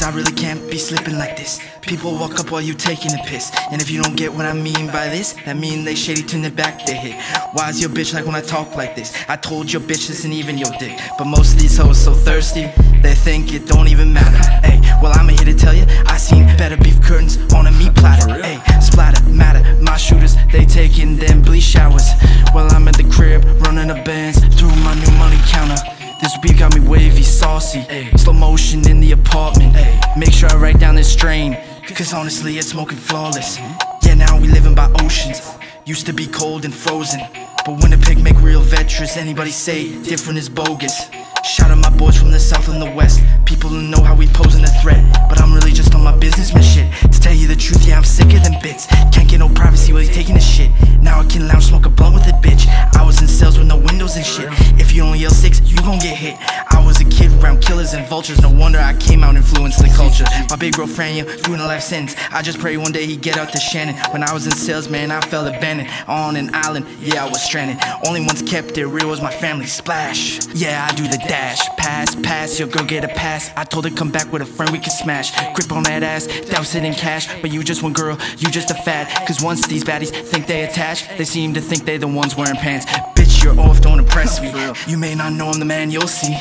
Cause I really can't be slipping like this. People walk up while you taking a piss, and if you don't get what I mean by this, that mean they shady turn their back they hit. Why's your bitch like when I talk like this? I told your bitch this ain't even your dick. But most of these hoes so thirsty, they think it don't even matter. Hey, well I'm here to tell you, I seen better beef curtains on a meat platter. Hey, splatter, matter, my shooters, they taking them bleach showers. Well I'm at the crib, running the bands through my new money counter. This beat got me wavy, saucy, slow motion in the apartment. Make sure I write down this strain, cause honestly it's smoking flawless. Yeah, now we living by oceans. Used to be cold and frozen, but Winnipeg make real veterans. Anybody say different is bogus. Shout out my boys from the south and the west, people who know how we posing a threat. But I'm really just on my businessman shit. To tell you the truth, yeah, I'm sicker than bits. Can't get no privacy while he's taking a shit. Now I can lounge, smoke a blunt with a bitch. I was in cells with no windows and shit. If you don't yell 6, you gon' get hit. I was a kid around killers and vultures. No wonder I came out influencing the culture. My big bro Franya doing a life sentence. I just pray one day he get out to Shannon. When I was in sales, man, I felt abandoned. On an island, yeah, I was stranded. Only ones kept it real was my family. Splash, yeah, I do the dash. Pass, your girl get a pass. I told her come back with a friend we can smash. Grip on that ass, douse it in cash. But you just one girl, you just a fad. Cause once these baddies think they attached, they seem to think they the ones wearing pants. Bitch, you're off, don't impress me. You may not know I'm the man, you'll see.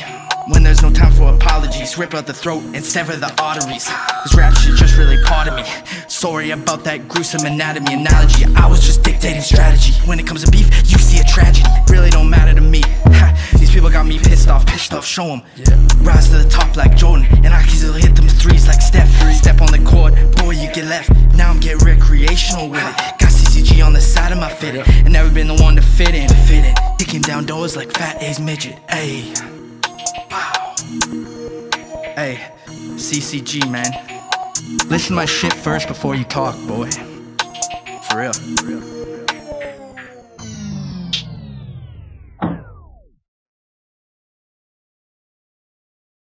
When there's no time for apologies, rip out the throat and sever the arteries. This rap shit just really part of me. Sorry about that gruesome anatomy analogy. I was just dictating strategy. When it comes to beef, you see a tragedy. Really don't matter to me. These people got me pissed off, show them. Rise to the top like Jordan, and I can still hit them threes like Steph. Step on the court, boy, you get left. Now I'm getting recreational with it. Got CCG on the side of my fitted, and never been the one to fit in. Kicking down doors like Fat A's midget. Ayy. Wow. Hey, CCG, man. Listen to my shit first before you talk, boy. For real.